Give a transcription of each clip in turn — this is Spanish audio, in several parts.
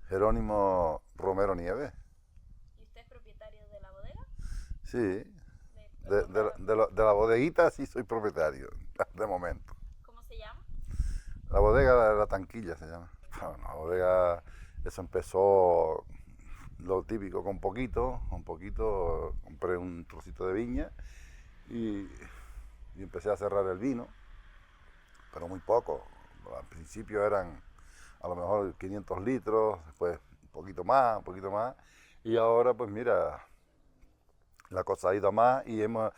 Jerónimo Romero Nieves. ¿Y usted es propietario de la bodega? Sí, ¿De dónde? de la bodeguita sí soy propietario, de momento. ¿Cómo se llama? La bodega de la Tanquilla se llama. Bueno, la bodega, eso empezó lo típico, con poquito, compré un trocito de viña y, y empecé a cerrar el vino, pero muy poco. Al principio eran a lo mejor 500 litros, después un poquito más, y ahora pues mira, la cosa ha ido a más y hemos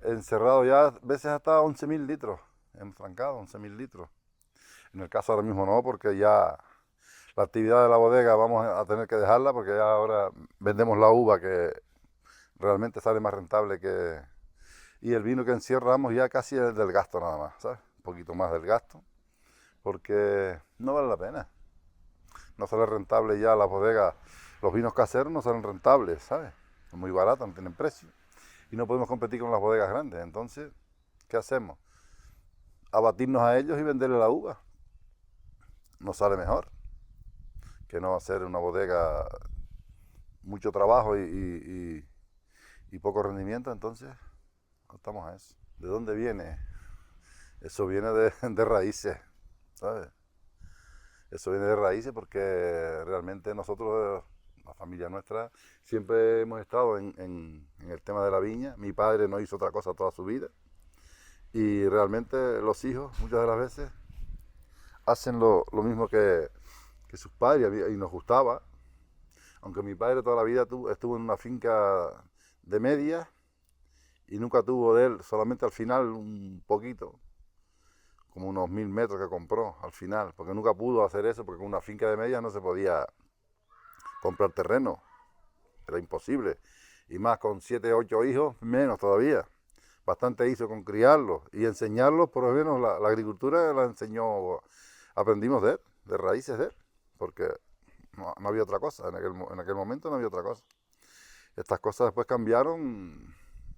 encerrado ya a veces hasta 11.000 litros, hemos trancado 11.000 litros. En el caso ahora mismo no, porque ya la actividad de la bodega vamos a tener que dejarla porque ya ahora vendemos la uva que realmente sale más rentable que... Y el vino que encierramos ya casi es del gasto nada más, ¿sabes? Un poquito más del gasto, porque no vale la pena. No sale rentable ya la bodega, los vinos caseros no salen rentables, ¿sabes? Son muy baratos, no tienen precio. Y no podemos competir con las bodegas grandes. Entonces, ¿qué hacemos? Abatirnos a ellos y venderle la uva. Nos sale mejor que no hacer una bodega mucho trabajo y poco rendimiento. Entonces, estamos a eso. ¿De dónde viene? Eso viene de raíces, ¿sabes? Eso viene de raíces porque realmente nosotros, la familia nuestra, siempre hemos estado en el tema de la viña. Mi padre no hizo otra cosa toda su vida y realmente los hijos muchas de las veces hacen lo mismo que sus padres y nos gustaba. Aunque mi padre toda la vida estuvo en una finca de media y nunca tuvo de él, solamente al final un poquito, como unos 1.000 metros que compró al final, porque nunca pudo hacer eso, porque con una finca de media no se podía comprar terreno, era imposible. Y más con 7, 8 hijos, menos todavía. Bastante hizo con criarlos y enseñarlos, por lo menos la agricultura la enseñó, aprendimos de él, de raíces de él, porque no había otra cosa, en aquel momento no había otra cosa. Estas cosas después cambiaron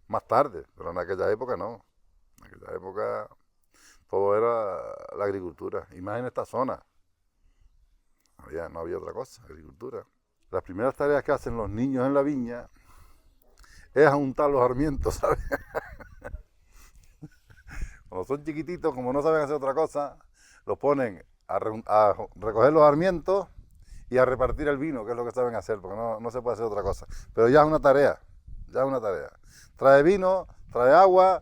más tarde, pero en aquella época no. En aquella época todo era la agricultura, y más en esta zona. No había otra cosa, agricultura. Las primeras tareas que hacen los niños en la viña es juntar los sarmientos, ¿sabes? Cuando son chiquititos, como no saben hacer otra cosa, los ponen a recoger los sarmientos y a repartir el vino, que es lo que saben hacer, porque no se puede hacer otra cosa. Pero ya es una tarea, ya es una tarea. Trae vino, trae agua,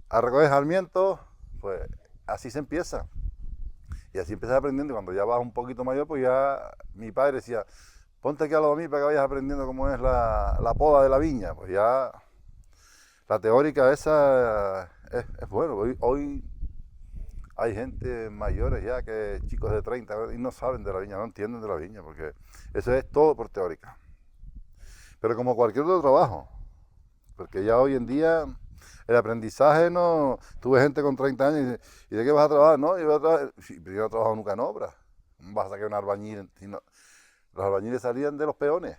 a recoger sarmientos, pues así se empieza. Y así empiezas aprendiendo, y cuando ya vas un poquito mayor, pues ya mi padre decía, ponte aquí a lado de mí para que vayas aprendiendo cómo es la poda de la viña. Pues ya la teórica esa es bueno. Hoy hay gente mayores ya, que chicos de 30 y no saben de la viña, no entienden de la viña, porque eso es todo por teórica. Pero como cualquier otro trabajo, porque ya hoy en día el aprendizaje no... Tuve gente con 30 años y dice, ¿y de qué vas a trabajar? No, yo voy a trabajar... Sí, pero yo no he trabajado nunca en obra. ¿Cómo vas a sacar un albañil? Si no... Los albañiles salían de los peones.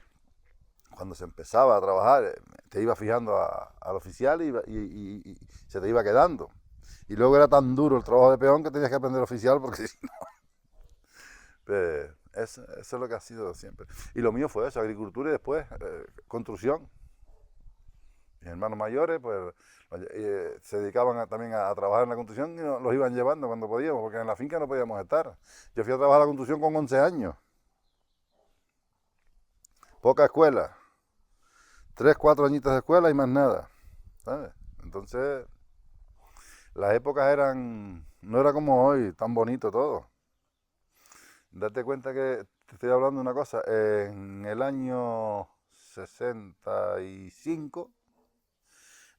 Cuando se empezaba a trabajar, te iba fijando al oficial y se te iba quedando. Y luego era tan duro el trabajo de peón que tenías que aprender oficial porque si no... Eso es lo que ha sido siempre. Y lo mío fue eso, agricultura y después construcción. Mis hermanos mayores pues se dedicaban también a trabajar en la construcción y los iban llevando cuando podíamos, porque en la finca no podíamos estar. Yo fui a trabajar a la construcción con 11 años. Poca escuela. 3, 4 añitos de escuela y más nada. ¿Sabes? Entonces, las épocas no era como hoy, tan bonito todo. Date cuenta que te estoy hablando de una cosa, en el año 65,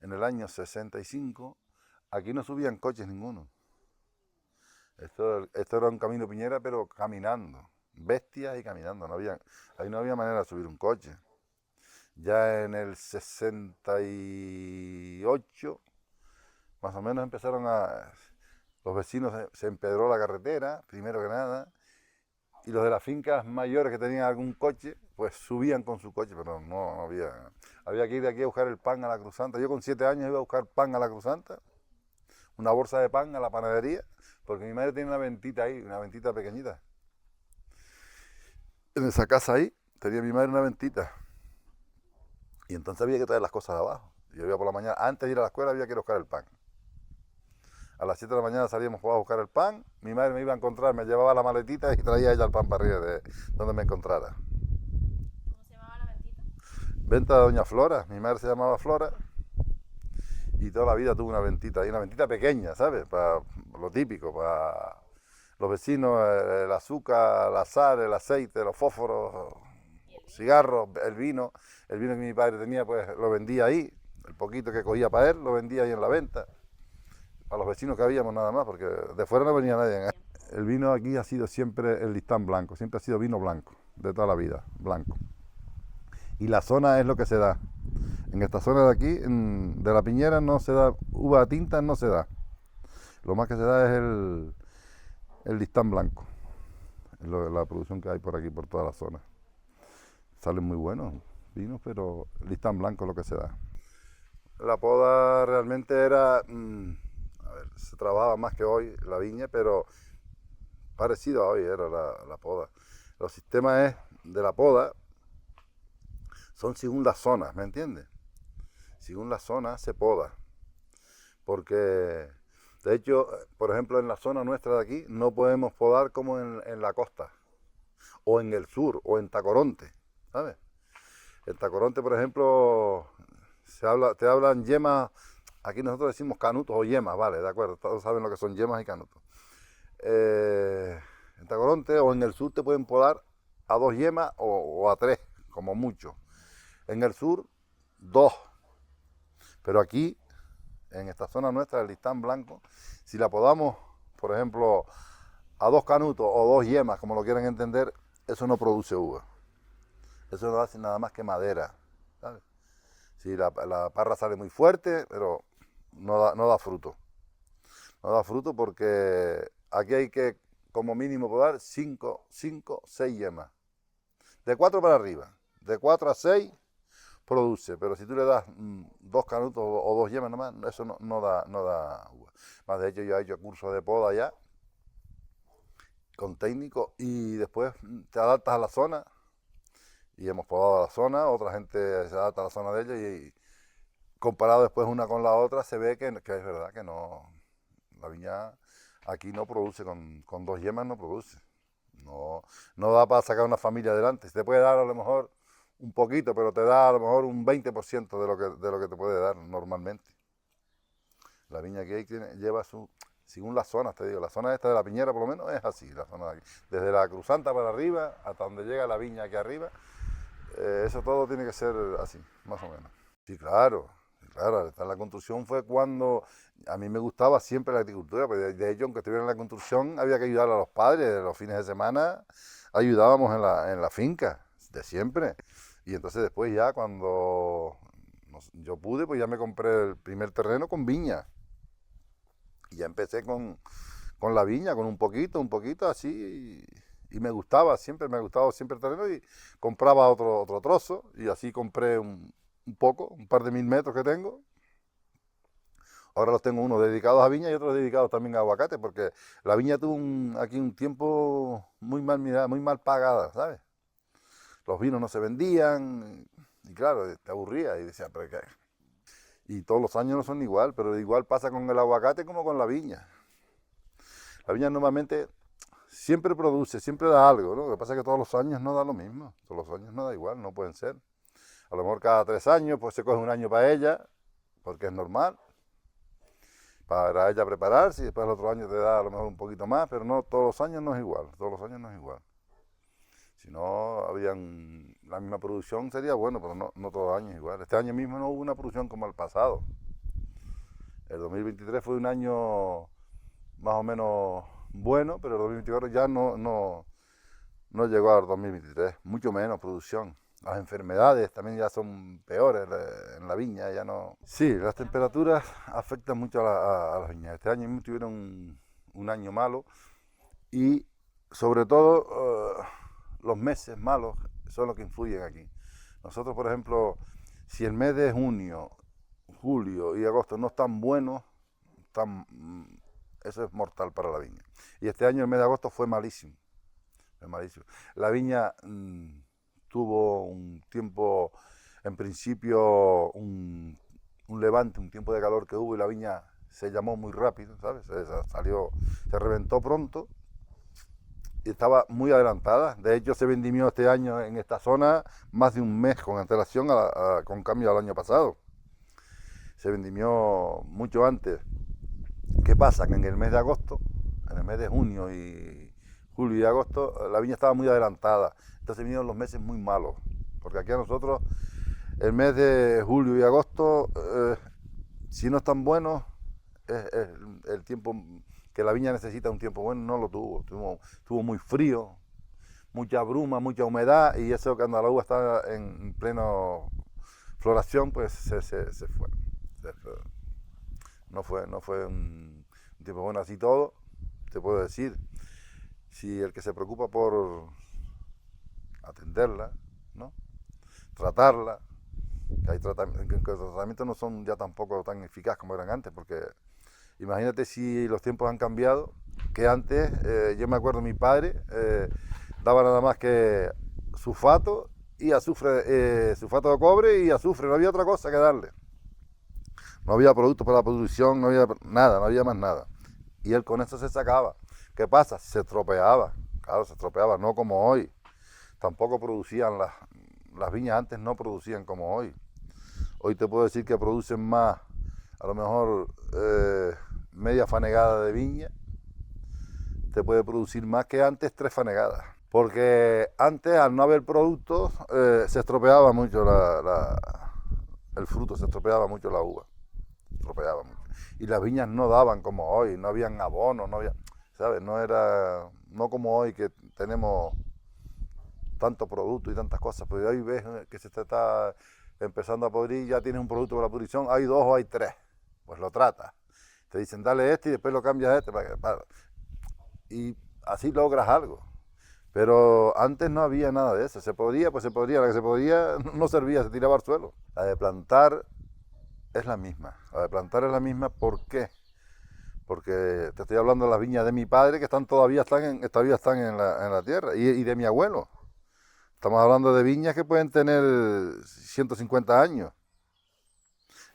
en el año 65, aquí no subían coches ninguno. Esto era un camino Piñera, pero caminando, bestias y caminando, ahí no había manera de subir un coche. Ya en el 68, más o menos los vecinos se empedró la carretera, primero que nada, y los de las fincas mayores que tenían algún coche, pues subían con su coche, pero no había que ir de aquí a buscar el pan a la Cruzanta. Yo con 7 años iba a buscar pan a la Cruzanta, una bolsa de pan a la panadería, porque mi madre tiene una ventita ahí, una ventita pequeñita. En esa casa ahí tenía mi madre una ventita. Y entonces había que traer las cosas de abajo. Yo iba por la mañana, antes de ir a la escuela había que ir a buscar el pan. A las 7 de la mañana salíamos a buscar el pan, mi madre me iba a encontrar, me llevaba la maletita y traía ella el pan para arriba de donde me encontrara. ¿Cómo se llamaba la ventita? Venta de Doña Flora, mi madre se llamaba Flora y toda la vida tuvo una ventita, y una ventita pequeña, ¿sabes? Para lo típico, para los vecinos, el azúcar, la sal, el aceite, los fósforos, cigarros, el vino que mi padre tenía, pues lo vendía ahí, el poquito que cogía para él, lo vendía ahí en la venta. A los vecinos que habíamos nada más, porque de fuera no venía nadie. El vino aquí ha sido siempre el Listán blanco, siempre ha sido vino blanco, de toda la vida, blanco. Y la zona es lo que se da. En esta zona de aquí, de la Piñera, no se da, uva tinta no se da. Lo más que se da es el Listán blanco, la producción que hay por aquí, por toda la zona. Salen muy buenos vinos, pero el Listán blanco es lo que se da. La poda realmente era... se trabajaba más que hoy la viña, pero parecido a hoy era la poda. Los sistemas de la poda son según las zonas, ¿me entiendes? Según la zona se poda. Porque, de hecho, por ejemplo, en la zona nuestra de aquí no podemos podar como en la costa, o en el sur, o en Tacoronte, ¿sabes? En Tacoronte, por ejemplo, te hablan yemas. Aquí nosotros decimos canutos o yemas, vale, de acuerdo, todos saben lo que son yemas y canutos. En Tacoronte o en el sur te pueden podar a 2 yemas o a 3, como mucho. En el sur, 2. Pero aquí, en esta zona nuestra, el Listán blanco, si la podamos, por ejemplo, a 2 canutos o 2 yemas, como lo quieran entender, eso no produce uva. Eso no hace nada más que madera, ¿sabes? Si la parra sale muy fuerte, pero no da fruto. No da fruto porque aquí hay que, como mínimo, podar 5, 6 yemas. De 4 para arriba. De 4 a 6 produce, pero si tú le das 2 canutos o 2 yemas nomás, eso no da uva. Más de hecho, yo he hecho cursos de poda ya, con técnicos, y después te adaptas a la zona, y hemos podado a la zona, otra gente se adapta a la zona de ellos, y comparado después una con la otra, se ve que es verdad que no, la viña aquí no produce, con 2 yemas no produce. No da para sacar una familia adelante. Se te puede dar a lo mejor un poquito, pero te da a lo mejor un 20% de lo que te puede dar normalmente. La viña aquí lleva según las zonas, te digo, la zona esta de la Piñera por lo menos es así, la zona de aquí. Desde la Cruzanta para arriba, hasta donde llega la viña aquí arriba, eso todo tiene que ser así, más o menos. Sí, claro. Claro, estar en la construcción fue cuando a mí me gustaba siempre la agricultura, pues de hecho, aunque estuviera en la construcción, había que ayudar a los padres, los fines de semana ayudábamos en la finca, de siempre. Y entonces después ya cuando yo pude, pues ya me compré el primer terreno con viña. Y ya empecé con la viña, con un poquito así, y me gustaba siempre el terreno, y compraba otro trozo, y así compré un par de 1000 metros que tengo. Ahora los tengo unos dedicados a viña y otros dedicados también a aguacate, porque la viña tuvo aquí un tiempo muy mal mirada, muy mal pagada, ¿sabes? Los vinos no se vendían, y claro, te aburría y decía, pero ¿qué? Y todos los años no son igual, pero igual pasa con el aguacate como con la viña. La viña normalmente siempre produce, siempre da algo, ¿no? Lo que pasa es que todos los años no da lo mismo, todos los años no da igual, no pueden ser. A lo mejor cada 3 años, pues se coge un año para ella, porque es normal, para ella prepararse, y después el otro año te da a lo mejor un poquito más, pero no, todos los años no es igual, todos los años no es igual. Si no, la misma producción sería bueno, pero no todos los años es igual. Este año mismo no hubo una producción como el pasado. El 2023 fue un año más o menos bueno, pero el 2024 ya no llegó al 2023, mucho menos producción. Las enfermedades también ya son peores en la viña, ya no... Sí, las temperaturas afectan mucho a las viñas. Este año mismo tuvieron un año malo, y sobre todo los meses malos son los que influyen aquí. Nosotros, por ejemplo, si el mes de junio, julio y agosto no están buenos, eso es mortal para la viña. Y este año el mes de agosto fue malísimo. es malísimo. La viña tuvo un tiempo, en principio, un levante, un tiempo de calor que hubo y la viña se llamó muy rápido, ¿sabes? Se reventó pronto y estaba muy adelantada. De hecho, se vendimió este año en esta zona más de un mes con antelación con cambio al año pasado. Se vendimió mucho antes. ¿Qué pasa? Que en el mes de agosto, en el mes de junio y julio y agosto, la viña estaba muy adelantada. Entonces vinieron los meses muy malos. Porque aquí a nosotros, el mes de julio y agosto, si no están buenos, es el tiempo que la viña necesita, un tiempo bueno, no lo tuvo. Tuvo muy frío, mucha bruma, mucha humedad, y eso cuando la uva está en pleno floración, pues se fue. No fue un tiempo bueno. Así todo, te puedo decir, si el que se preocupa por atenderla, ¿no? Tratarla, que hay que los tratamientos no son ya tampoco tan eficaces como eran antes, porque imagínate si los tiempos han cambiado, que antes, yo me acuerdo mi padre, daba nada más que sulfato y azufre, sulfato de cobre y azufre, no había otra cosa que darle. No había productos para la producción, no había nada, no había más nada. Y él con eso se sacaba. ¿Qué pasa? Se estropeaba, claro, se estropeaba, no como hoy. Tampoco producían las viñas antes, no producían como hoy. Hoy te puedo decir que producen más, a lo mejor media fanegada de viña, te puede producir más que antes 3 fanegadas. Porque antes, al no haber productos, se estropeaba mucho el fruto, se estropeaba mucho la uva. Estropeaba mucho. Y las viñas no daban como hoy, no habían abonos, no había, ¿sabes? No como hoy que tenemos tanto producto y tantas cosas, pues hoy ves que se está empezando a podrir, ya tienes un producto para la pudrición, hay 2 o hay 3, pues lo tratas. Te dicen dale este y después lo cambias a este, y así logras algo. Pero antes no había nada de eso, se podía, pues se podía, la que se podía no servía, se tiraba al suelo. La de plantar es la misma, ¿por qué? Porque te estoy hablando de las viñas de mi padre que todavía están en la tierra, y de mi abuelo. Estamos hablando de viñas que pueden tener 150 años.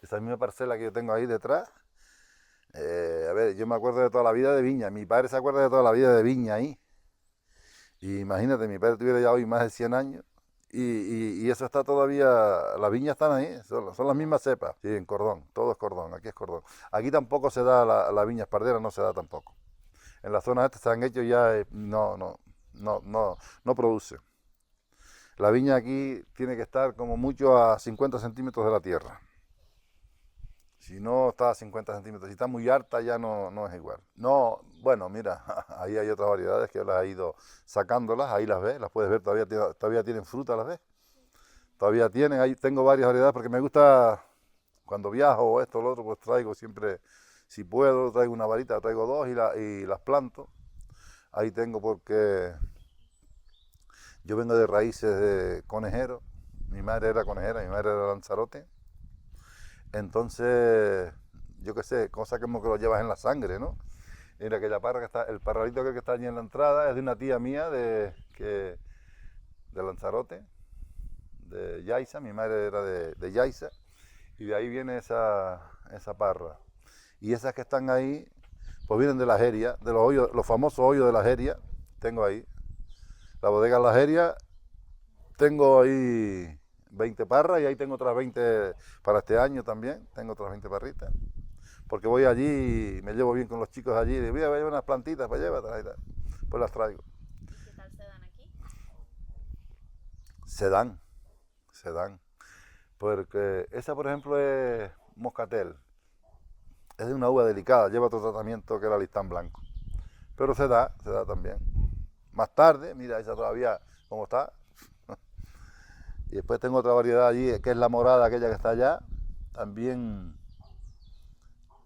Esa misma parcela que yo tengo ahí detrás, a ver, yo me acuerdo de toda la vida de viña, mi padre se acuerda de toda la vida de viña ahí. Y imagínate, mi padre tuviera ya hoy más de 100 años y eso está todavía, las viñas están ahí, son las mismas cepas. Sí, en cordón, todo es cordón, aquí es cordón. Aquí tampoco se da la viña espardera, no se da tampoco. En las zonas estas se han hecho ya, no produce. La viña aquí tiene que estar como mucho a 50 centímetros de la tierra. Si no está a 50 centímetros, si está muy alta ya no es igual. No, bueno, mira, ahí hay otras variedades que las he ido sacándolas, ahí las ves, las puedes ver, todavía tienen fruta, las ves. Todavía tienen, ahí tengo varias variedades porque me gusta, cuando viajo o esto o lo otro, pues traigo siempre, si puedo, traigo una varita, traigo 2 y las planto. Ahí tengo porque yo vengo de raíces de conejero, mi madre era conejera, mi madre era Lanzarote. Entonces, yo qué sé, cosa como que lo llevas en la sangre, ¿no? Mira, aquella parra que está, el parralito que está allí en la entrada es de una tía mía de Lanzarote, de Yaiza, mi madre era de Yaiza, y de ahí viene esa parra. Y esas que están ahí, pues vienen de la Jeria, de los famosos hoyos de la Jeria, tengo ahí. La bodega La Jeria, tengo ahí 20 parras y ahí tengo otras 20 para este año también, tengo otras 20 parritas. Porque voy allí y me llevo bien con los chicos allí, y digo, voy a llevar unas plantitas, pues llévatelas y tal. Pues las traigo. ¿Y qué tal se dan aquí? Se dan. Porque esa, por ejemplo, es moscatel. Es de una uva delicada, lleva otro tratamiento que el alistán blanco. Pero se da también. Más tarde, mira, esa todavía, ¿cómo está? Y después tengo otra variedad allí, que es la morada, aquella que está allá. También,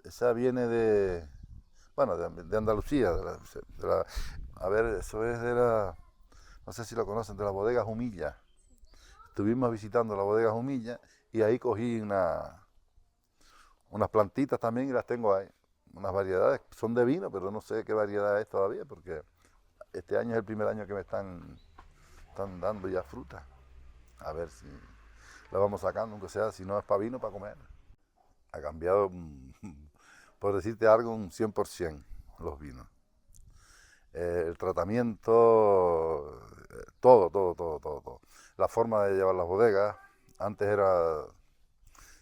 esa viene de Andalucía. A ver, eso es no sé si lo conocen, de la bodega Jumilla. Estuvimos visitando la bodega Jumilla y ahí cogí unas plantitas también y las tengo ahí. Unas variedades, son de vino, pero no sé qué variedad es todavía, porque este año es el primer año que me están dando ya fruta. A ver si la vamos sacando, aunque sea, si no es para vino, para comer. Ha cambiado, por decirte algo, un 100% los vinos. El tratamiento, todo. La forma de llevar las bodegas, antes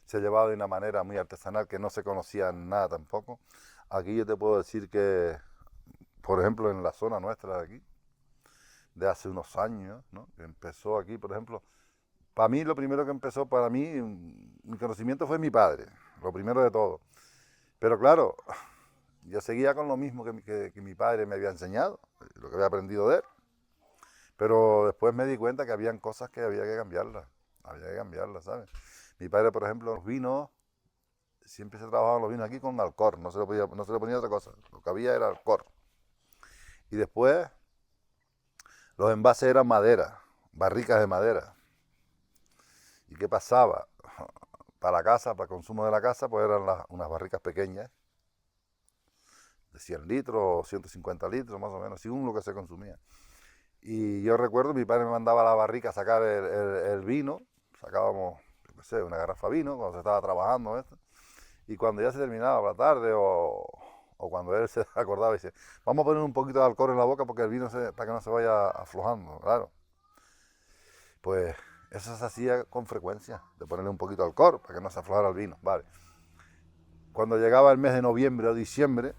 se llevaba de una manera muy artesanal que no se conocía nada tampoco. Aquí yo te puedo decir que, por ejemplo, en la zona nuestra de aquí, de hace unos años, ¿no? Que empezó aquí, por ejemplo, para mí lo primero que empezó, para mí, mi conocimiento fue mi padre, lo primero de todo. Pero claro, yo seguía con lo mismo que mi padre me había enseñado, lo que había aprendido de él. Pero después me di cuenta que habían cosas que había que cambiarlas, ¿sabes? Mi padre, por ejemplo, los vinos, siempre se trabajaban los vinos aquí con alcohol, no se le ponía otra cosa, lo que había era alcohol. Y después, los envases eran madera, barricas de madera. ¿Y qué pasaba? Para la casa, para el consumo de la casa, pues eran unas barricas pequeñas, de 100 litros o 150 litros más o menos, según lo que se consumía. Y yo recuerdo, mi padre me mandaba a la barrica a sacar el vino, sacábamos, yo qué sé, una garrafa de vino cuando se estaba trabajando esto, y cuando ya se terminaba por la tarde o cuando él se acordaba, dice, vamos a poner un poquito de alcohol en la boca porque el vino para que no se vaya aflojando, claro. Pues eso se hacía con frecuencia, de ponerle un poquito de alcohol para que no se aflojara el vino, vale. Cuando llegaba el mes de noviembre o diciembre,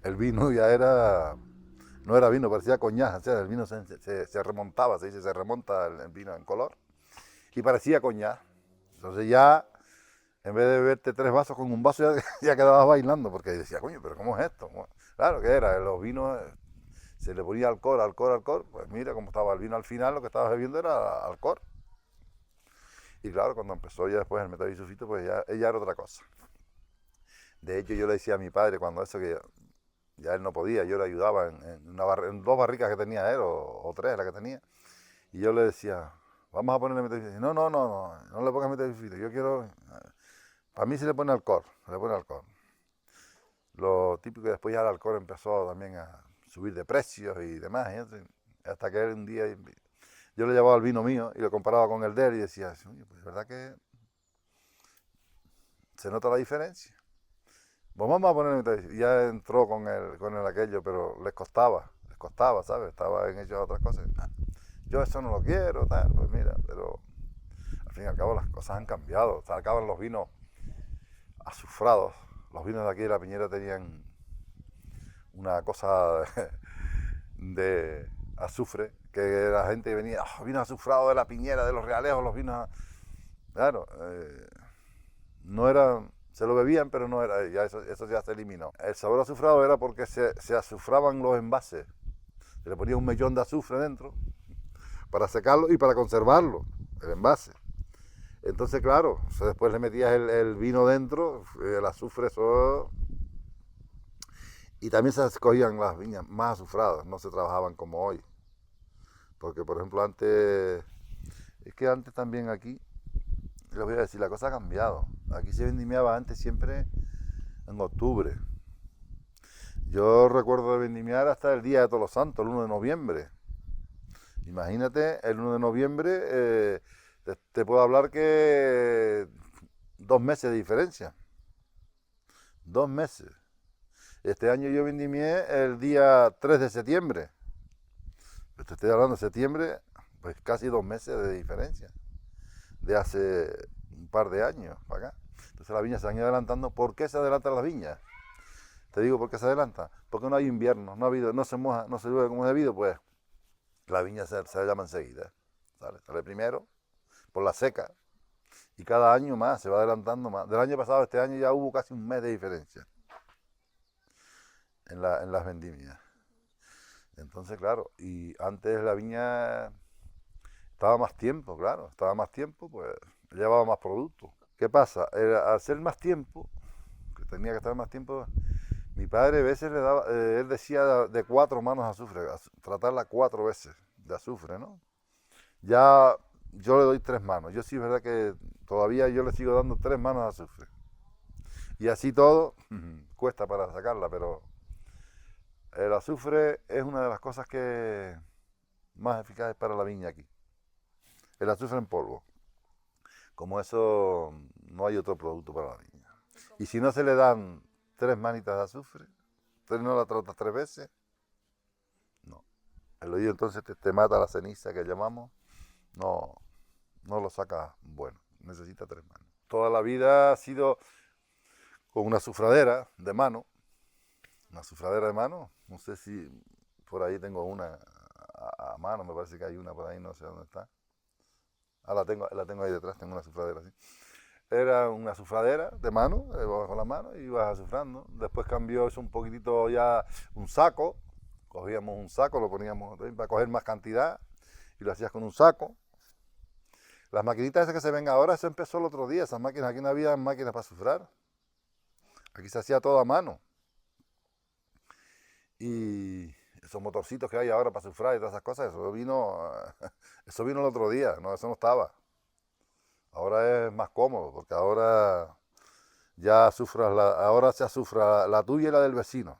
el vino ya no era vino, parecía coñac, o sea, el vino se remontaba, se dice, se remonta el vino en color, y parecía coñac. Entonces ya, en vez de beberte 3 vasos con un vaso, ya quedabas bailando, porque decía, coño, pero ¿cómo es esto? Claro que era, los vinos, se le ponía alcohol, pues mira cómo estaba el vino al final, lo que estabas bebiendo era alcohol. Y claro, cuando empezó ya después el método bisulfito, pues ya era otra cosa. De hecho, yo le decía a mi padre cuando eso que ya él no podía, yo le ayudaba en 2 barricas que tenía él, o 3 la que tenía, y yo le decía, vamos a ponerle metabifito. No le pongas metabifito, yo quiero, para mí se le pone alcohol, Lo típico, que después ya el alcohol empezó también a subir de precios y demás, hasta que un día yo le llevaba el vino mío y lo comparaba con el de él y decía, oye, pues es verdad que se nota la diferencia. Pues vamos a poner, y ya entró con el aquello, pero les costaba, ¿sabes? Estaba en ellos otras cosas. Yo eso no lo quiero, tal, pues mira, pero al fin y al cabo las cosas han cambiado. Se acaban los vinos azufrados. Los vinos de aquí de la Piñera tenían una cosa de azufre, que la gente venía, vinos azufrados de la Piñera, de los Realejos, los vinos. Claro, no eran. Se lo bebían, pero no era, ya eso ya se eliminó. El sabor azufrado era porque se azufraban los envases. Se le ponía un mellón de azufre dentro para secarlo y para conservarlo, el envase. Entonces, claro, después le metías el vino dentro, el azufre, eso. Y también se escogían las viñas más azufradas, no se trabajaban como hoy. Porque, por ejemplo, antes también aquí, les voy a decir, la cosa ha cambiado. Aquí se vendimiaba antes siempre en octubre. Yo recuerdo de vendimiar hasta el día de Todos los Santos, el 1 de noviembre. Imagínate, el 1 de noviembre te puedo hablar que 2 meses de diferencia. 2 meses. Este año yo vendimié el día 3 de septiembre. Te estoy hablando de septiembre, pues casi 2 meses de diferencia. De hace un par de años para acá. Entonces las viñas se han ido adelantando. ¿Por qué se adelantan las viñas? Te digo por qué se adelantan. Porque no hay invierno, no se moja, no se llueve como es debido, pues la viña se llama enseguida. Sale primero por la seca y cada año más se va adelantando más. Del año pasado a este año ya hubo casi un mes de diferencia en las vendimias. Entonces, claro, y antes la viña estaba más tiempo, pues llevaba más producto. ¿Qué pasa? Al ser más tiempo, que tenía que estar más tiempo, mi padre a veces le daba, él decía de 4 manos de azufre, tratarla 4 veces de azufre, ¿no? Ya yo le doy 3 manos. Yo sí es verdad que todavía yo le sigo dando 3 manos de azufre. Y así todo, cuesta para sacarla, pero el azufre es una de las cosas que más eficaces para la viña aquí. El azufre en polvo. Como eso, no hay otro producto para la viña. Y si no se le dan 3 manitas de azufre, usted no la trata 3 veces, no. El oído entonces te mata la ceniza que llamamos, no, no lo saca bueno, necesita 3 manos. Toda la vida ha sido con una azufradera de mano, no sé si por ahí tengo una a mano, me parece que hay una por ahí, no sé dónde está. Ah, la tengo ahí detrás, tengo una azufradera así. Era una azufradera de mano, bajo la mano, y ibas azufrando. Después cambió eso un poquitito ya, un saco, cogíamos un saco, lo poníamos para coger más cantidad, y lo hacías con un saco. Las maquinitas esas que se ven ahora, eso empezó el otro día, esas máquinas, aquí no había máquinas para azufrar. Aquí se hacía todo a mano. Y esos motorcitos que hay ahora para azufrar y todas esas cosas, eso vino el otro día, no, eso no estaba. Ahora es más cómodo, porque ahora ya ahora se azufra la tuya y la del vecino.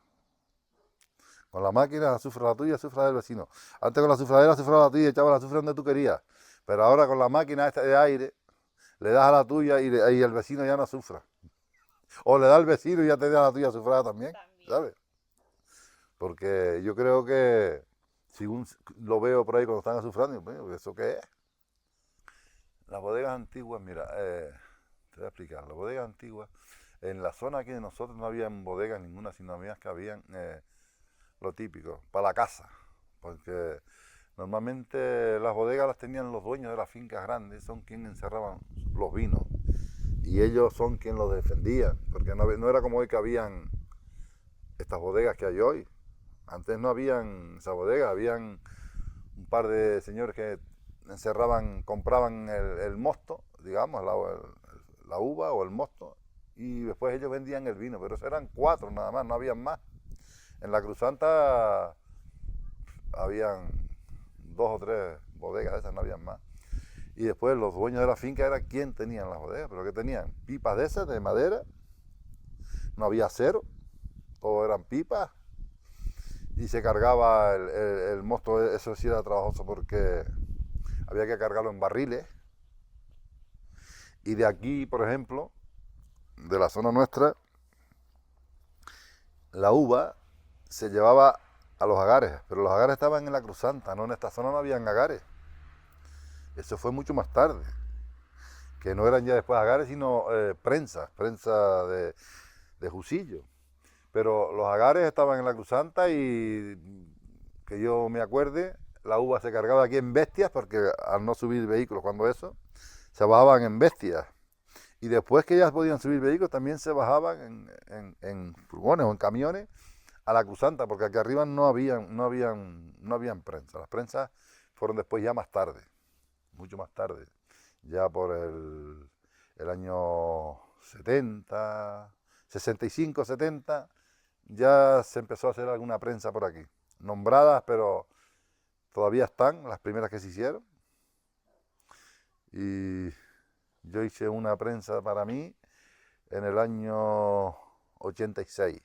Con la máquina azufra la tuya, azufra la del vecino. Antes con la azufradera azufraba la tuya y echaba la azufre donde tú querías. Pero ahora con la máquina esta de aire, le das a la tuya y el vecino ya no azufra. O le da al vecino y ya te da la tuya azufrada también, ¿sabes? Porque yo creo que, según lo veo por ahí cuando están azufrando, digo, ¿eso qué es? Las bodegas antiguas, mira, te voy a explicar. Las bodegas antiguas, en la zona aquí de nosotros no habían bodegas ninguna, sino había que habían lo típico, para la casa. Porque normalmente las bodegas las tenían los dueños de las fincas grandes, son quienes encerraban los vinos. Y ellos son quienes los defendían, porque no era como hoy que habían estas bodegas que hay hoy. Antes no habían esas bodegas, habían un par de señores que encerraban, compraban el mosto, digamos, la uva o el mosto, y después ellos vendían el vino, pero eso eran 4 nada más, no habían más. En la Cruzanta habían 2 o 3 bodegas, esas no habían más. Y después los dueños de la finca eran quien tenían las bodegas, pero que tenían pipas de esas, de madera, no había acero, todo eran pipas, y se cargaba el mosto, eso sí era trabajoso porque había que cargarlo en barriles. Y de aquí, por ejemplo, de la zona nuestra, la uva se llevaba a los agares, pero los agares estaban en la Cruzanta, no en esta zona no habían agares. Eso fue mucho más tarde, que no eran ya después agares, sino prensa de jusillo. Pero los agares estaban en la Cruzanta y, que yo me acuerde, la uva se cargaba aquí en bestias, porque al no subir vehículos cuando eso, se bajaban en bestias. Y después que ya podían subir vehículos, también se bajaban en furgones o en camiones a la Cruzanta, porque aquí arriba no habían prensa. Las prensas fueron después ya más tarde, mucho más tarde, ya por el año 70, 65, 70, ya se empezó a hacer alguna prensa por aquí. Nombradas, pero todavía están las primeras que se hicieron. Y yo hice una prensa para mí en el año 86.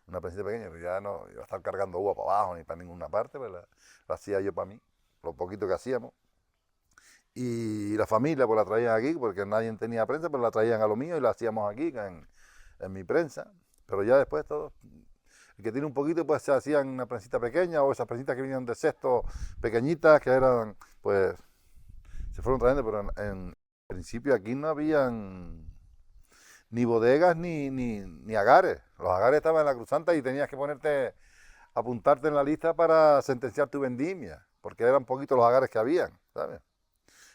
Una prensa pequeña, pero ya no iba a estar cargando uva para abajo ni para ninguna parte, pues la hacía yo para mí, lo poquito que hacíamos. Y la familia pues la traían aquí, porque nadie tenía prensa, pero la traían a lo mío y la hacíamos aquí en mi prensa. Pero ya después todo, el que tiene un poquito, pues se hacían una prensita pequeña, o esas prensitas que venían de cesto pequeñitas, que eran, pues, se fueron trayendo, pero en principio aquí no habían ni bodegas ni agares. Los agares estaban en la Cruzanta y tenías que apuntarte en la lista para sentenciar tu vendimia, porque eran poquitos los agares que habían, ¿sabes?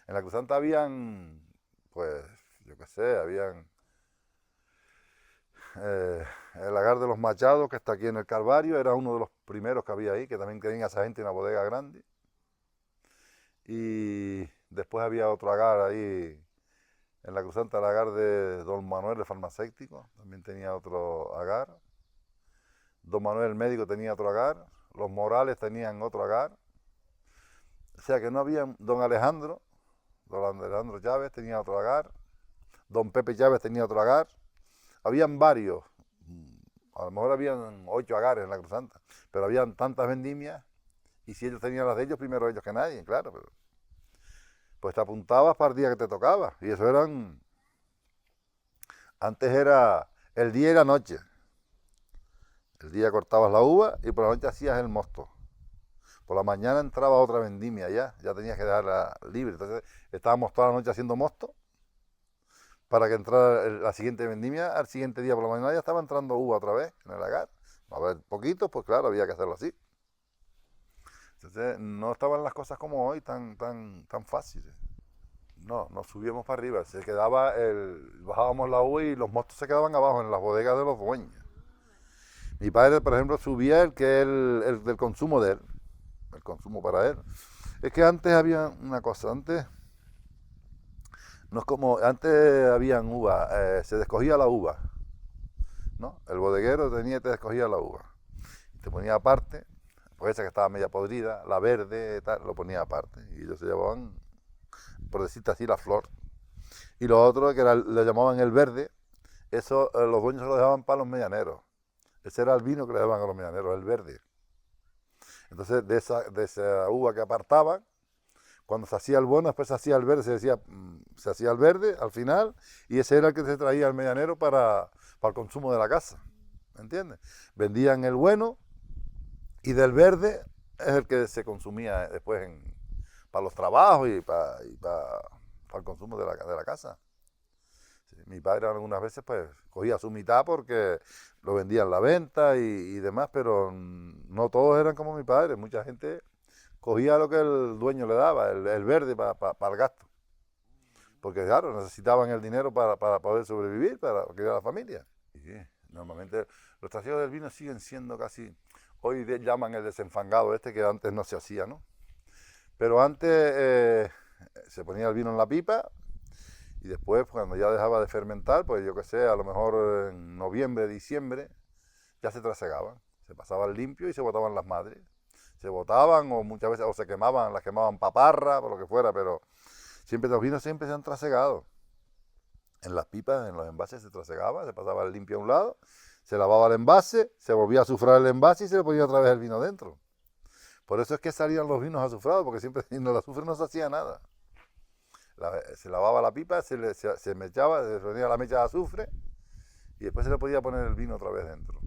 En la Cruzanta habían, pues, yo qué sé, habían el agar de los Machados, que está aquí en el Calvario, era uno de los primeros que había ahí, que también tenía esa gente una bodega grande. Y después había otro agar ahí en la Cruzanta, el agar de Don Manuel, el farmacéutico, también tenía otro agar. Don Manuel, el médico, tenía otro agar. Los Morales tenían otro agar. O sea que no había. Don Alejandro Chávez tenía otro agar. Don Pepe Chávez tenía otro agar. Habían varios A lo mejor habían 8 agares en la Cruzanta, pero habían tantas vendimias, y si ellos tenían las de ellos, primero ellos que nadie, claro. Pero, pues te apuntabas para el día que te tocaba, y eso eran... Antes era el día y la noche. El día cortabas la uva y por la noche hacías el mosto. Por la mañana entraba otra vendimia ya tenías que dejarla libre. Entonces estábamos toda la noche haciendo mosto para que entrara la siguiente vendimia. Al siguiente día por la mañana ya estaba entrando uva otra vez en el lagar. A ver, poquitos, pues claro, había que hacerlo así. Entonces no estaban las cosas como hoy tan fáciles. No, nos subíamos para arriba, bajábamos la uva y los mostos se quedaban abajo en las bodegas de los dueños. Mi padre, por ejemplo, subía el del consumo de él, el consumo para él. Es que antes había una cosa, antes no es como, antes habían uva, se descogía la uva, ¿no? El bodeguero te descogía la uva, te ponía aparte, pues esa que estaba media podrida, la verde, tal, lo ponía aparte, y ellos se llevaban, por decirte así, la flor. Y lo otro, le llamaban el verde, eso los dueños se lo dejaban para los medianeros. Ese era el vino que le daban a los medianeros, el verde. Entonces, de esa uva que apartaban, cuando se hacía el bueno, después se hacía el verde, se hacía el verde al final, y ese era el que se traía al medianero para el consumo de la casa. ¿Me entiendes? Vendían el bueno, y del verde es el que se consumía después para los trabajos y para el consumo de la casa. Sí, mi padre algunas veces pues cogía su mitad porque lo vendía en la venta y demás, pero no todos eran como mi padre. Mucha gente cogía lo que el dueño le daba, el verde para el gasto. Porque claro, necesitaban el dinero para poder sobrevivir, para criar a la familia. Y sí, normalmente los trasiegos del vino siguen siendo casi, hoy llaman el desenfangado que antes no se hacía, ¿no? Pero antes se ponía el vino en la pipa y después cuando ya dejaba de fermentar, pues yo qué sé, a lo mejor en noviembre, diciembre, ya se trasegaban. Se pasaban limpio y se botaban las madres. Se botaban o muchas veces o se quemaban, las quemaban paparra, por lo que fuera, pero siempre los vinos siempre se han trasegado. En las pipas, en los envases se trasegaba, se pasaba el limpio a un lado, se lavaba el envase, se volvía a azufrar el envase y se le ponía otra vez el vino dentro. Por eso es que salían los vinos azufrados, porque siempre sin el azufre no se hacía nada. Se lavaba la pipa, se mechaba, se ponía la mecha de azufre y después se le podía poner el vino otra vez dentro.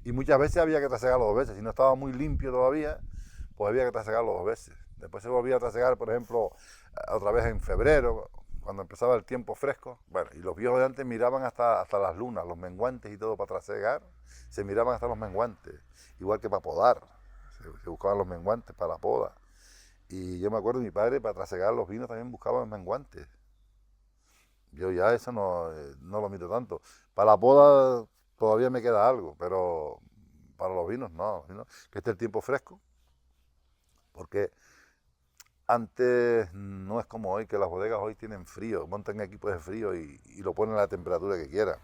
Y muchas veces había que trasegarlo 2 veces. Si no estaba muy limpio todavía, pues había que trasegarlo 2 veces. Después se volvía a trasegar, por ejemplo, otra vez en febrero, cuando empezaba el tiempo fresco. Bueno, y los viejos de antes miraban hasta las lunas, los menguantes y todo para trasegar. Se miraban hasta los menguantes, igual que para podar. Se buscaban los menguantes para la poda. Y yo me acuerdo de mi padre, para trasegar los vinos también buscaban menguantes. Yo ya eso no lo miro tanto. Para la poda todavía me queda algo, pero para los vinos no. Que esté el tiempo fresco. Porque antes no es como hoy, que las bodegas hoy tienen frío, montan equipos de frío y lo ponen a la temperatura que quieran.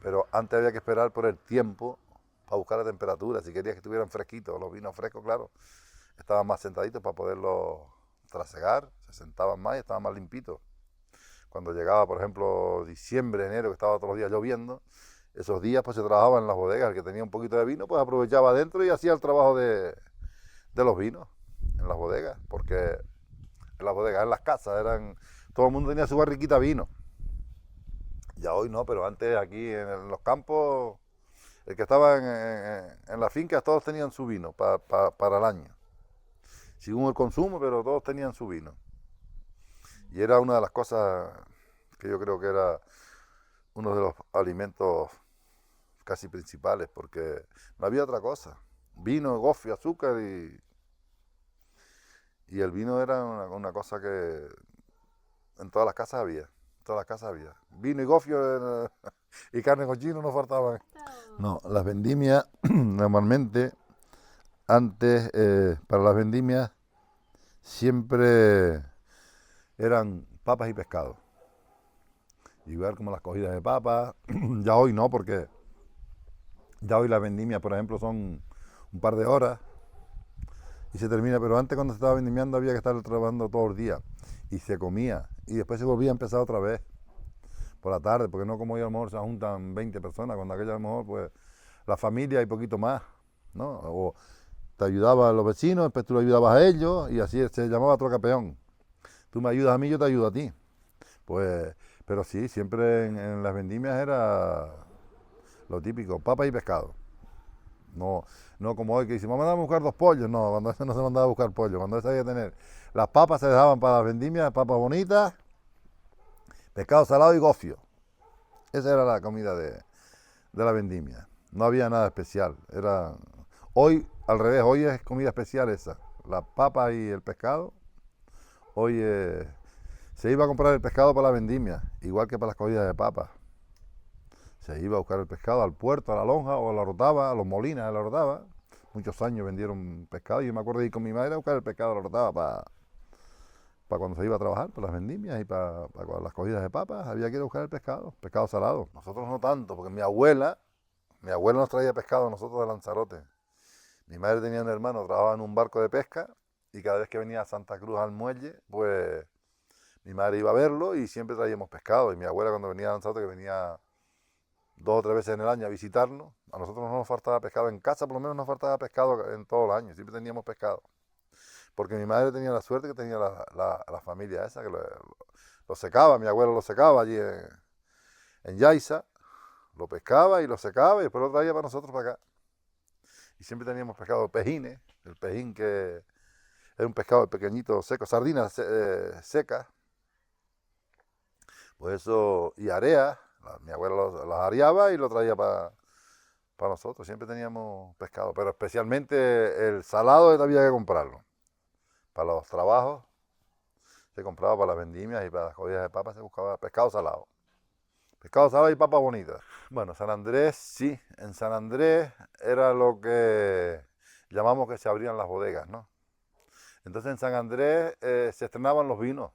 Pero antes había que esperar por el tiempo para buscar la temperatura. Si querías que estuvieran fresquitos, los vinos frescos, claro, estaban más sentaditos para poderlos trasegar, se sentaban más y estaban más limpitos. Cuando llegaba, por ejemplo, diciembre, enero, que estaba todos los días lloviendo, esos días pues se trabajaba en las bodegas. El que tenía un poquito de vino, pues aprovechaba adentro y hacía el trabajo de los vinos en las bodegas, porque en las bodegas, en las casas, todo el mundo tenía su barriquita de vino. Ya hoy no, pero antes aquí en los campos, el que estaba en las fincas, todos tenían su vino para el año. Según el consumo, pero todos tenían su vino. Y era una de las cosas que yo creo que era uno de los alimentos casi principales, porque no había otra cosa. Vino, gofio, azúcar y el vino era una cosa que en todas las casas había. En todas las casas había. Vino y gofio y carne cochino no faltaban. No, las vendimias normalmente, antes para las vendimias siempre eran papas y pescado. Igual como las cogidas de papas. Ya hoy no, porque ya hoy las vendimias, por ejemplo, son un par de horas y se termina, pero antes cuando se estaba vendimiando había que estar trabajando todo el día y se comía y después se volvía a empezar otra vez, por la tarde, porque no como hoy a lo mejor se juntan 20 personas, cuando aquella a lo mejor pues la familia y poquito más, ¿no? O te ayudaba a los vecinos, después tú lo ayudabas a ellos y así se llamaba trocapeón. Tú me ayudas a mí, yo te ayudo a ti. Pues, pero sí, siempre en las vendimias era lo típico, papa y pescado. No, no como hoy que dice, vamos a buscar 2 pollos. No, cuando eso no se mandaba a buscar pollos, cuando eso había que tener. Las papas se dejaban para las vendimias, papas bonitas, pescado salado y gofio. Esa era la comida de la vendimia. No había nada especial. Era hoy al revés, hoy es comida especial esa. Las papas y el pescado. Hoy se iba a comprar el pescado para la vendimia, igual que para las comidas de papas. Se iba a buscar el pescado al puerto, a la lonja o a la Orotava, a los molinas de la Orotava. Muchos años vendieron pescado y yo me acuerdo de ir con mi madre a buscar el pescado a la Orotava para cuando se iba a trabajar, para las vendimias y para las cogidas de papas, había que ir a buscar el pescado salado. Nosotros no tanto, porque mi abuela nos traía pescado a nosotros de Lanzarote. Mi madre tenía un hermano, trabajaba en un barco de pesca y cada vez que venía a Santa Cruz al muelle, pues mi madre iba a verlo y siempre traíamos pescado. Y mi abuela cuando venía a Lanzarote, que venía 2 o 3 veces en el año a visitarnos, a nosotros no nos faltaba pescado en casa, por lo menos nos faltaba pescado en todo el año, siempre teníamos pescado. Porque mi madre tenía la suerte que tenía la familia esa, que lo secaba, mi abuelo lo secaba allí en Yaiza, lo pescaba y lo secaba y después lo traía para nosotros para acá. Y siempre teníamos pescado pejines, el pejín que era un pescado pequeñito seco, sardinas secas, pues eso, y area, mi abuelo las areaba y lo traía para nosotros, siempre teníamos pescado, pero especialmente el salado había que comprarlo. Para los trabajos se compraba para las vendimias y para las comidas de papas se buscaba pescado salado. Pescado salado y papas bonitas. Bueno, San Andrés, sí, en San Andrés era lo que llamamos que se abrían las bodegas, ¿no? Entonces en San Andrés se estrenaban los vinos.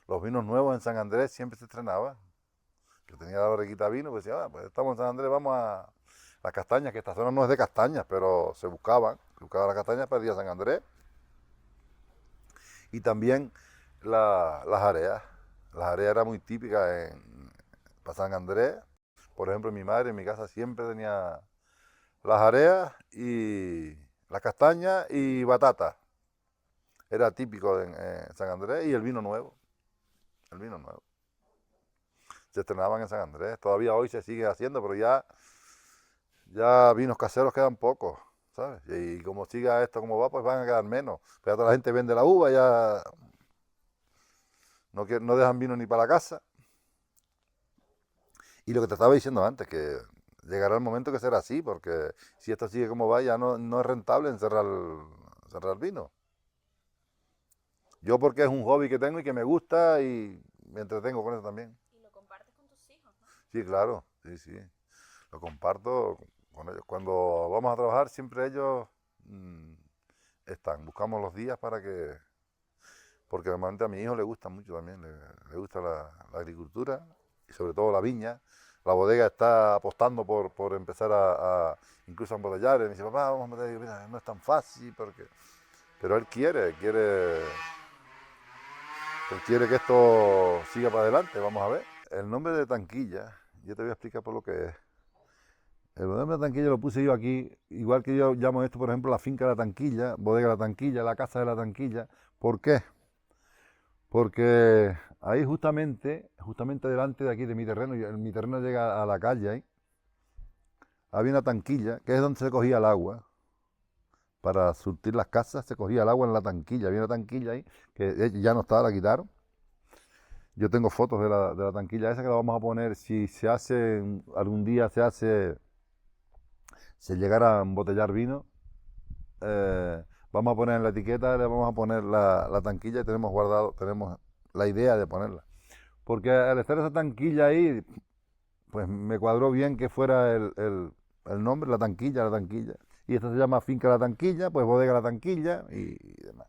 Los vinos nuevos en San Andrés siempre se estrenaban. Yo tenía la barriguita de vino, pues decía, pues estamos en San Andrés, vamos a las castañas, que esta zona no es de castañas, pero se buscaban las castañas para el día de San Andrés. Y también las areas. Las areas eran muy típicas para San Andrés. Por ejemplo, mi madre en mi casa siempre tenía las areas y las castañas y batata. Era típico en San Andrés y el vino nuevo. El vino nuevo. Se estrenaban en San Andrés. Todavía hoy se sigue haciendo, pero ya vinos caseros quedan pocos, ¿sabes? Y como siga esto como va, pues van a quedar menos. Pero ya toda la gente vende la uva, ya no dejan vino ni para la casa. Y lo que te estaba diciendo antes, que llegará el momento que será así, porque si esto sigue como va, ya no es rentable encerrar vino. Yo porque es un hobby que tengo y que me gusta y me entretengo con eso también. Y lo compartes con tus hijos, ¿no? Sí, claro, sí. Lo comparto con ellos. Cuando vamos a trabajar, siempre ellos están. Buscamos los días porque normalmente a mi hijo le gusta mucho también, le gusta la agricultura y sobre todo la viña. La bodega está apostando por empezar a incluso a embotellar. Y me dice, papá, vamos a meter, mira, no es tan fácil, pero él quiere que esto siga para adelante, vamos a ver. El nombre de Tanquilla, yo te voy a explicar por lo que es. El nombre de Tanquilla lo puse yo aquí, igual que yo llamo esto, por ejemplo, la finca de la Tanquilla, bodega de la Tanquilla, la casa de la Tanquilla. ¿Por qué? Porque ahí justamente delante de aquí de mi terreno, mi terreno llega a la calle ahí, había una tanquilla, que es donde se cogía el agua. Para surtir las casas se cogía el agua en la tanquilla, había una tanquilla ahí, que ya no está, la quitaron. Yo tengo fotos de la tanquilla esa que la vamos a poner, si se hace, algún día se llegara a embotellar vino, vamos a poner en la etiqueta, le vamos a poner la tanquilla y tenemos la idea de ponerla. Porque al estar esa tanquilla ahí, pues me cuadró bien que fuera el nombre, la tanquilla. Y esto se llama Finca La Tanquilla, pues bodega La Tanquilla y demás.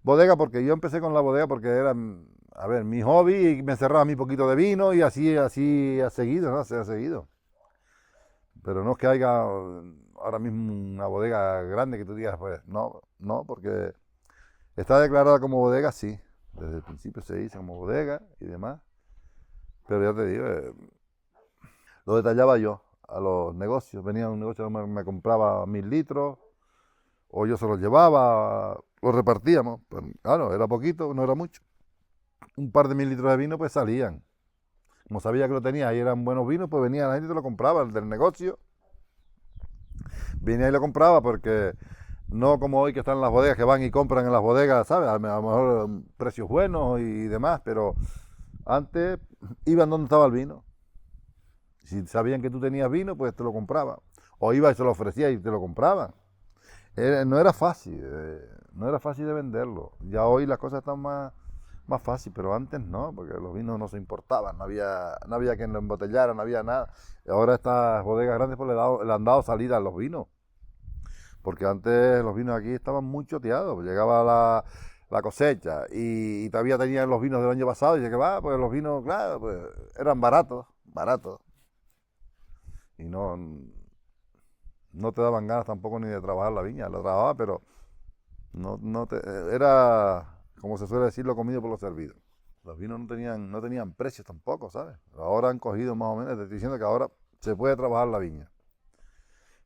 Bodega porque yo empecé con la bodega porque era, a ver, mi hobby y me encerraba mi poquito de vino y así ha seguido, ¿no? Se ha seguido. Pero no es que haya ahora mismo una bodega grande que tú digas, pues no, porque está declarada como bodega, sí. Desde el principio se dice como bodega y demás. Pero ya te digo, lo detallaba yo a los negocios. Venía un negocio que me compraba 1000 litros, o yo se los llevaba, los repartíamos. Pero, claro, era poquito, no era mucho. Un par de 1000 litros de vino pues salían. Como sabía que lo tenía y eran buenos vinos, pues venía la gente y te lo compraba, el del negocio. Venía y lo compraba porque no como hoy que están las bodegas, que van y compran en las bodegas, ¿sabes? A lo mejor precios buenos y demás, pero antes iban donde estaba el vino. Si sabían que tú tenías vino, pues te lo compraban. O ibas y se lo ofrecías y te lo compraban. No era fácil, no era fácil de venderlo. Ya hoy las cosas están más fácil, pero antes no, porque los vinos no se importaban, no había quien lo embotellara, no había nada. Ahora estas bodegas grandes pues le han dado salida a los vinos, porque antes los vinos aquí estaban muy choteados. Llegaba la cosecha y todavía tenían los vinos del año pasado y llegaba, pues los vinos, claro, pues eran baratos. Y no te daban ganas tampoco ni de trabajar la viña. La trabajaba, pero era, como se suele decir, lo comido por lo servido. Los vinos no tenían precios tampoco, ¿sabes? Ahora han cogido más o menos, te estoy diciendo que ahora se puede trabajar la viña.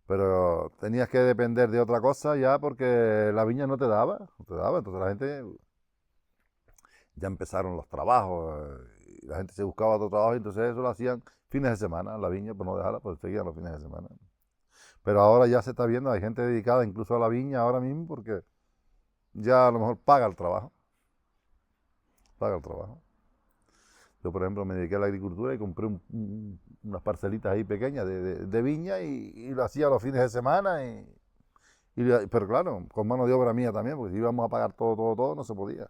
Pero tenías que depender de otra cosa ya porque la viña no te daba. Entonces la gente, ya empezaron los trabajos, y la gente se buscaba otro trabajo y entonces eso lo hacían fines de semana, la viña, por no dejarla, pues seguían los fines de semana. Pero ahora ya se está viendo, hay gente dedicada incluso a la viña ahora mismo porque ya a lo mejor paga el trabajo. Yo, por ejemplo, me dediqué a la agricultura y compré unas parcelitas ahí pequeñas de viña y lo hacía los fines de semana. Pero claro, con mano de obra mía también, porque si íbamos a pagar todo, no se podía.